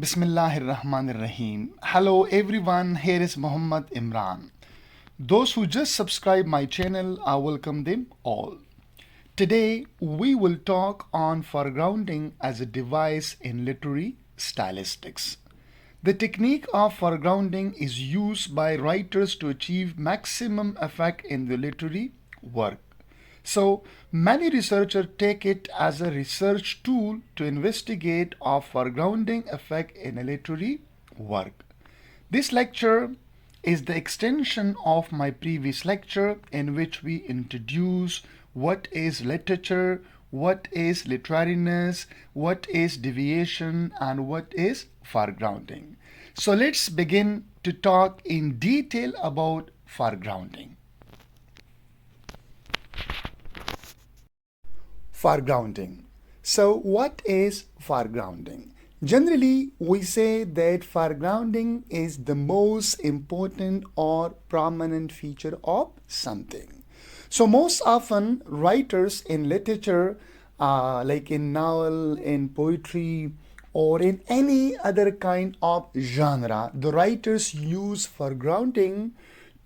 Bismillahirrahmanirrahim. Hello everyone, here is Muhammad Imran. Those who just subscribe my channel, I welcome them all. Today we will talk on foregrounding as a device in literary stylistics. The technique of foregrounding is used by writers to achieve maximum effect in the literary work. So many researchers take it as a research tool to investigate of foregrounding effect in a literary work. This lecture is the extension of my previous lecture in which we introduce what is literature, what is literariness, what is deviation, and what is foregrounding. So let's begin to talk in detail about foregrounding. Foregrounding. So what is foregrounding? Generally, we say that foregrounding is the most important or prominent feature of something. So most often writers in literature, like in novel, in poetry, or in any other kind of genre, the writers use foregrounding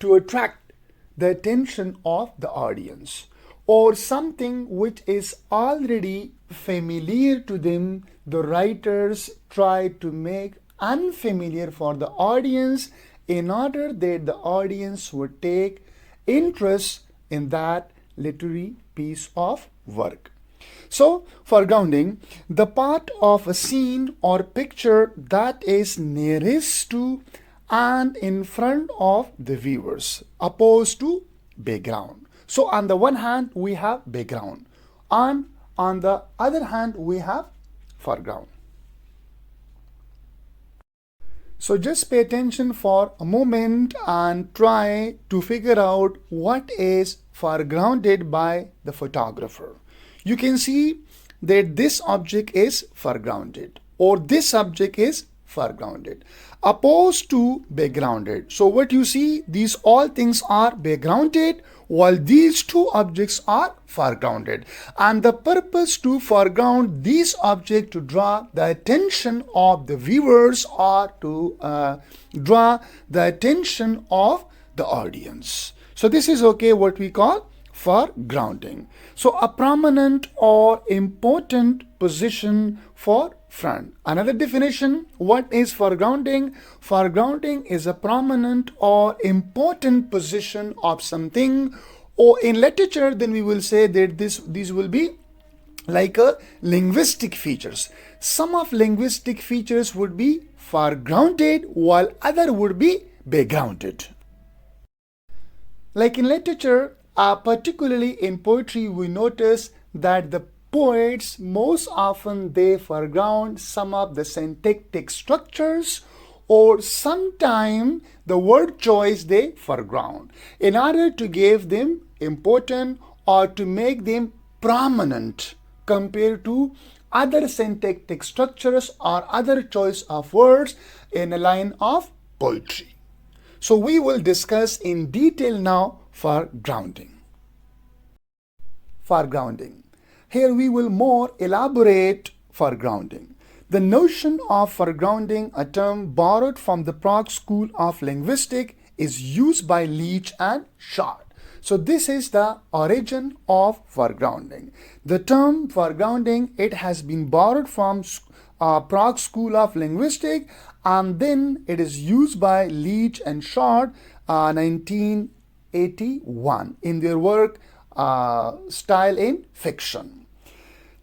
to attract the attention of the audience, or something which is already familiar to them, the writers try to make unfamiliar for the audience in order that the audience would take interest in that literary piece of work. So, foregrounding, the part of a scene or picture that is nearest to and in front of the viewers, opposed to background. So on the one hand, we have background, and on the other hand, we have foreground. So just pay attention for a moment and try to figure out what is foregrounded by the photographer. You can see that this object is foregrounded, or this object is foregrounded, opposed to backgrounded. So what you see, these all things are backgrounded, while these two objects are foregrounded. And the purpose to foreground these objects to draw the attention of the viewers or to draw the attention of the audience. So this is what we call foregrounding. So a prominent or important position for front. Another definition, what is foregrounding? Foregrounding is a prominent or important position of something, or in literature then we will say that these will be like a linguistic features. Some of linguistic features would be foregrounded while other would be backgrounded. Like in literature, particularly in poetry, we notice that the poets most often they foreground some of the syntactic structures, or sometime the word choice they foreground in order to give them important or to make them prominent compared to other syntactic structures or other choice of words in a line of poetry. So we will discuss in detail now foregrounding. Foregrounding. Here we will more elaborate foregrounding. The notion of foregrounding, a term borrowed from the Prague School of Linguistics, is used by Leach and Short. So this is the origin of foregrounding. The term foregrounding, it has been borrowed from Prague School of Linguistics, and then it is used by Leach and Short 1981 in their work Style in Fiction.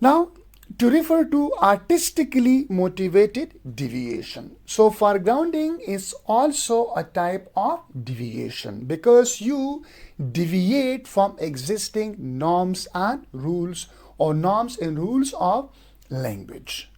Now, to refer to artistically motivated deviation. So foregrounding is also a type of deviation because you deviate from existing norms and rules, or norms and rules of language.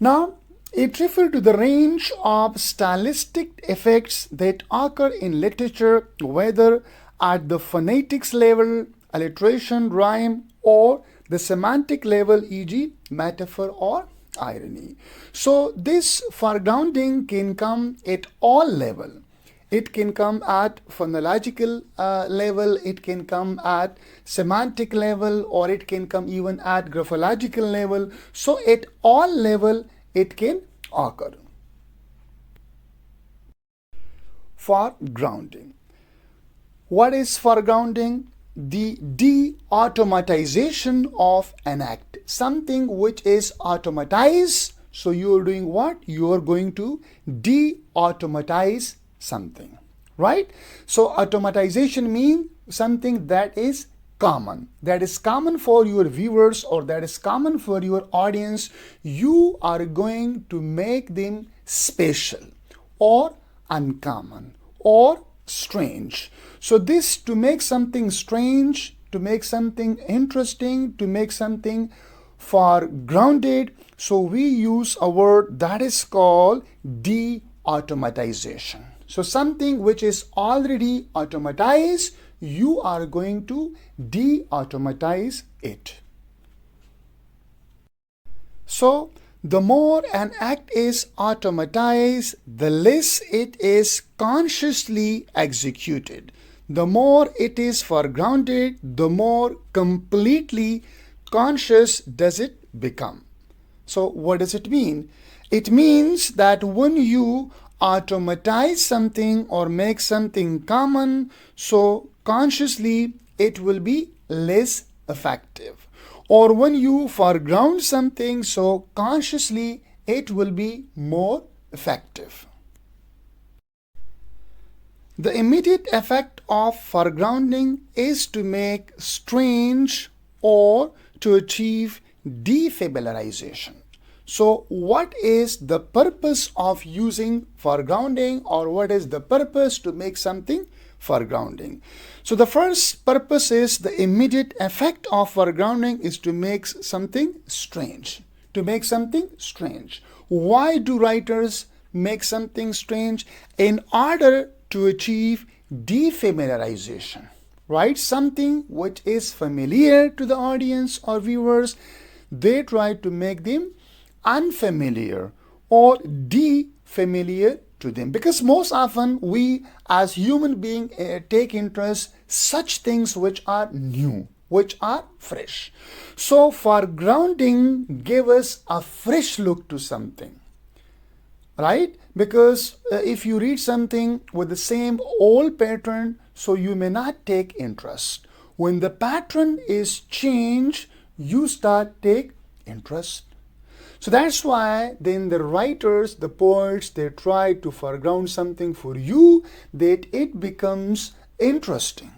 Now, it refers to the range of stylistic effects that occur in literature, whether at the phonetics level, alliteration, rhyme, or the semantic level, e.g. metaphor or irony. So this foregrounding can come at all level. It can come at phonological level, it can come at semantic level, or it can come even at graphological level. So at all level it can occur. Foregrounding. What is foregrounding? The deautomatization of an act. Something which is automatized. So you are doing what? You are going to deautomatize something. Right? So automatization means something that is common. That is common for your viewers, or that is common for your audience. You are going to make them special or uncommon or strange. So this, to make something strange, to make something interesting, to make something foregrounded, so we use a word that is called deautomatization. So something which is already automatized, you are going to deautomatize it. So the more an act is automatized, the less it is consciously executed. The more it is foregrounded, the more completely conscious does it become. So what does it mean? It means that when you automatize something or make something common, so consciously it will be less effective. Or when you foreground something, so consciously it will be more effective. The immediate effect of foregrounding is to make strange or to achieve defamiliarization. So what is the purpose of using foregrounding, or what is the purpose to make something foregrounding? So the first purpose is, the immediate effect of foregrounding is to make something strange. To make something strange. Why do writers make something strange? In order to achieve defamiliarization, right? Something which is familiar to the audience or viewers, they try to make them unfamiliar or defamiliar to them, because most often we as human beings take interest such things which are new, which are fresh. So foregrounding give us a fresh look to something, right? Because if you read something with the same old pattern, so you may not take interest. When the pattern is changed, you start take interest. So that's why then the writers, the poets, they try to foreground something for you that it becomes interesting.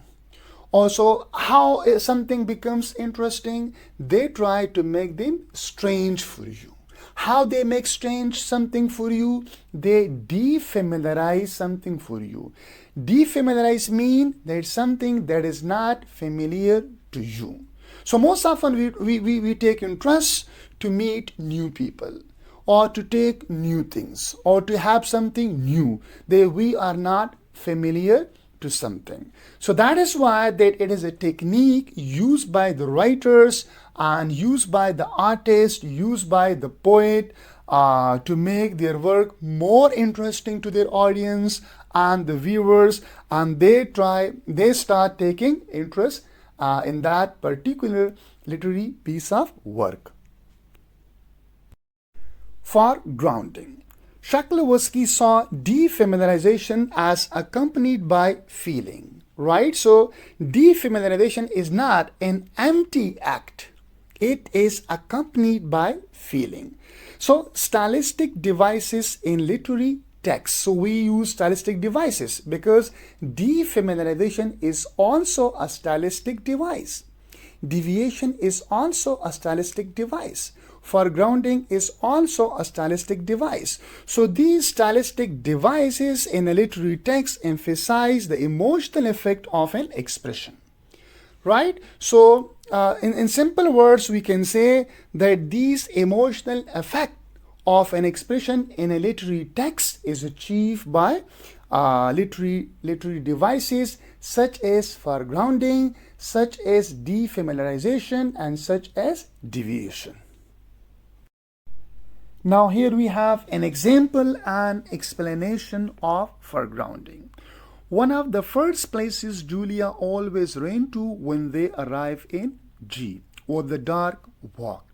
Also, how something becomes interesting, they try to make them strange for you. How they make strange something for you? They defamiliarize something for you. Defamiliarize means that something that is not familiar to you. So most often we take interest to meet new people, or to take new things, or to have something new that we are not familiar to something. So that is why that it is a technique used by the writers and used by the artist, used by the poet to make their work more interesting to their audience and the viewers, and they start taking interest in that particular literary piece of work. Foregrounding. Shklovsky saw defamiliarization as accompanied by feeling, right? So defamiliarization is not an empty act. It is accompanied by feeling. So stylistic devices in literary text. So we use stylistic devices because defamiliarization is also a stylistic device. Deviation is also a stylistic device. Foregrounding is also a stylistic device. So these stylistic devices in a literary text emphasize the emotional effect of an expression. Right? So in simple words, we can say that these emotional effect of an expression in a literary text is achieved by literary devices such as foregrounding, such as defamiliarization, and such as deviation. Now here we have an example and explanation of foregrounding. One of the first places Julia always ran to when they arrive in G, or the dark walk.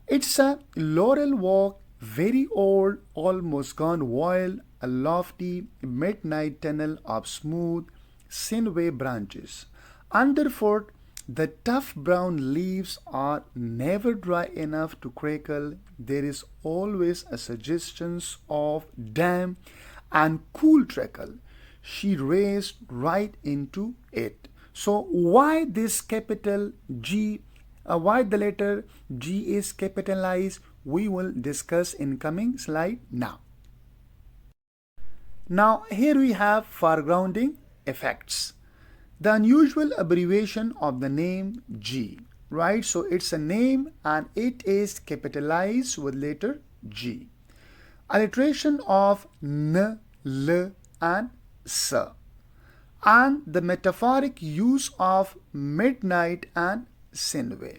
It's a laurel walk very old, almost gone wild, a lofty midnight tunnel of smooth sinewy branches. Underfoot, the tough brown leaves are never dry enough to crackle. There is always a suggestion of damp and cool trickle. She raced right into it. So why this capital G, why the letter G is capitalized, we will discuss in coming slide now. Now here we have foregrounding effects. The unusual abbreviation of the name G, right? So it's a name and it is capitalized with letter G. Alliteration of N, L and S. And the metaphoric use of midnight and sinewy.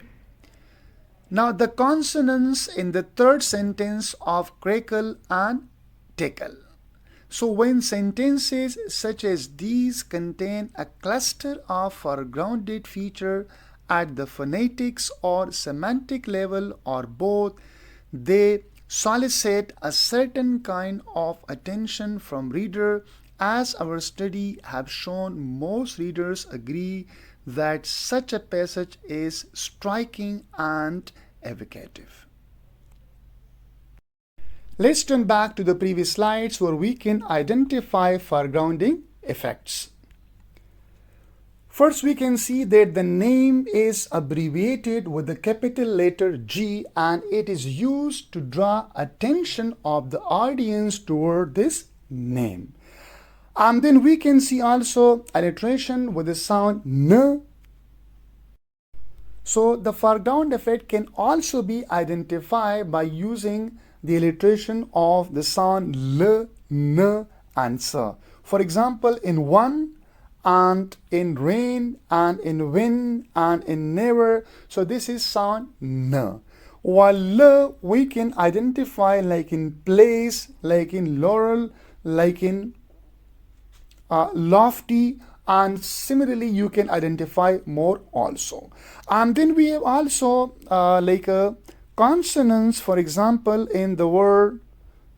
Now the consonants in the third sentence of crackle and tickle. So when sentences such as these contain a cluster of foregrounded feature at the phonetics or semantic level or both, they solicit a certain kind of attention from reader. As our study have shown, most readers agree that such a passage is striking and evocative. Let's turn back to the previous slides where we can identify foregrounding effects. First, we can see that the name is abbreviated with the capital letter G and it is used to draw attention of the audience toward this name. And then we can see also alliteration with the sound N. So the foreground effect can also be identified by using the alliteration of the sound L, N and S. For example, in one and in rain and in wind and in never. So this is sound N. While L we can identify like in place, like in laurel, like in lofty, and similarly you can identify more also. And then we have also like a consonants, for example, in the word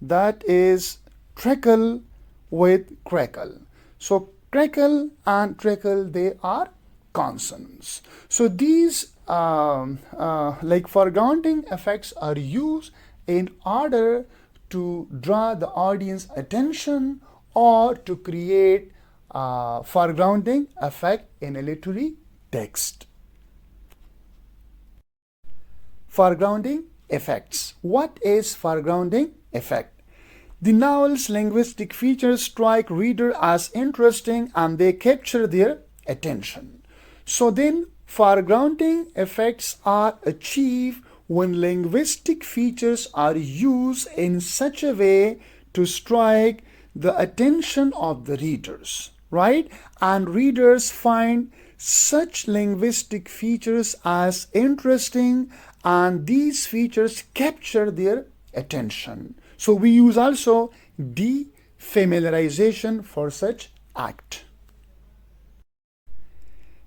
that is trickle with crackle. So crackle and trickle, they are consonants. So these like foregrounding effects are used in order to draw the audience attention or to create foregrounding effect in a literary text. Foregrounding effects. What is foregrounding effect? The novel's linguistic features strike reader as interesting and they capture their attention. So then foregrounding effects are achieved when linguistic features are used in such a way to strike the attention of the readers, right? And readers find such linguistic features as interesting and these features capture their attention. So we use also defamiliarization for such act.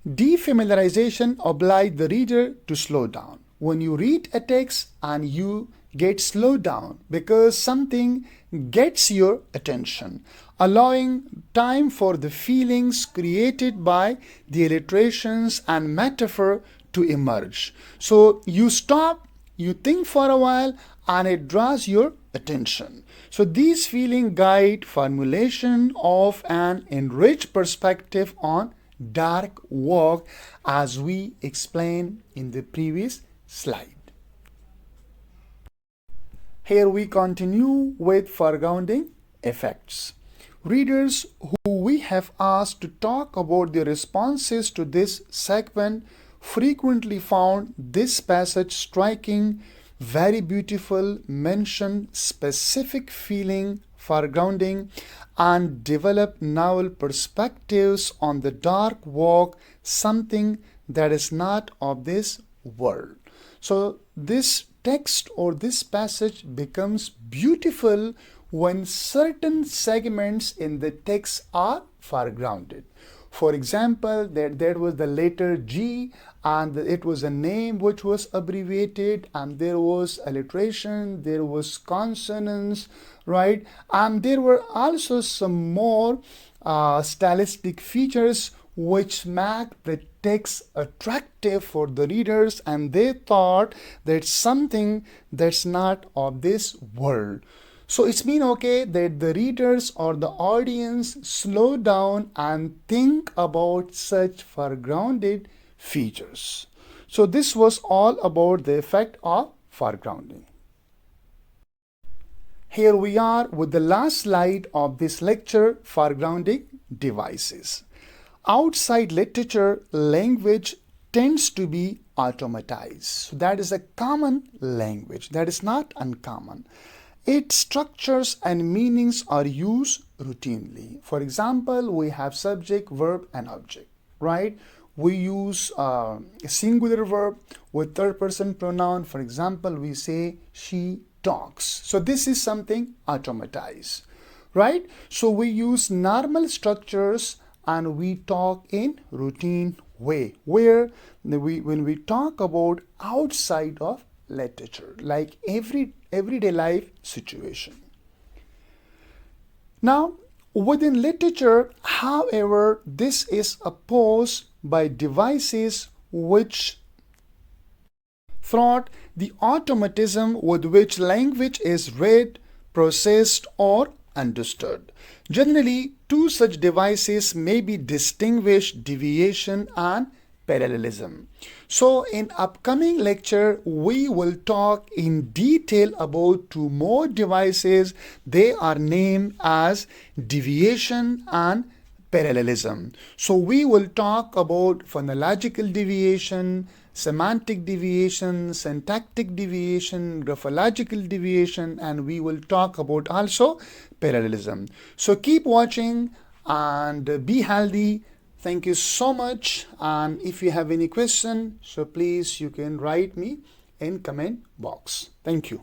Defamiliarization obliges the reader to slow down. When you read a text and you get slowed down because something gets your attention, allowing time for the feelings created by the illustrations and metaphor to emerge. So you stop, you think for a while, and it draws your attention. So these feelings guide formulation of an enriched perspective on dark work as we explained in the previous slide. Here we continue with foregrounding effects. Readers who we have asked to talk about their responses to this segment frequently found this passage striking, very beautiful, mentioned specific feeling, foregrounding, and developed novel perspectives on the dark walk, something that is not of this world. So this text or this passage becomes beautiful when certain segments in the text are foregrounded. For example, there was the letter G, and it was a name which was abbreviated, and there was alliteration, there was consonants, right? And there were also some more stylistic features which make the text attractive for the readers, and they thought that something that's not of this world. So it's mean okay that the readers or the audience slow down and think about such foregrounded features. So this was all about the effect of foregrounding. Here we are with the last slide of this lecture, foregrounding devices. Outside literature, language tends to be automatized. So that is a common language, that is not uncommon. Its structures and meanings are used routinely. For example, we have subject, verb, and object, right? We use a singular verb with third person pronoun. For example, we say she talks. So this is something automatized, right? So we use normal structures and we talk in routine way, where when we talk about outside of literature, like everyday life situation. Now, within literature, however, this is opposed by devices which thwart the automatism with which language is read, processed, or understood. Generally, two such devices may be distinguished: deviation and parallelism. So in upcoming lecture, we will talk in detail about two more devices. They are named as deviation and parallelism. So we will talk about phonological deviation, semantic deviation, syntactic deviation, graphological deviation, and we will talk about also parallelism. So keep watching and be healthy. Thank you so much. And if you have any question, so please you can write me in comment box. Thank you.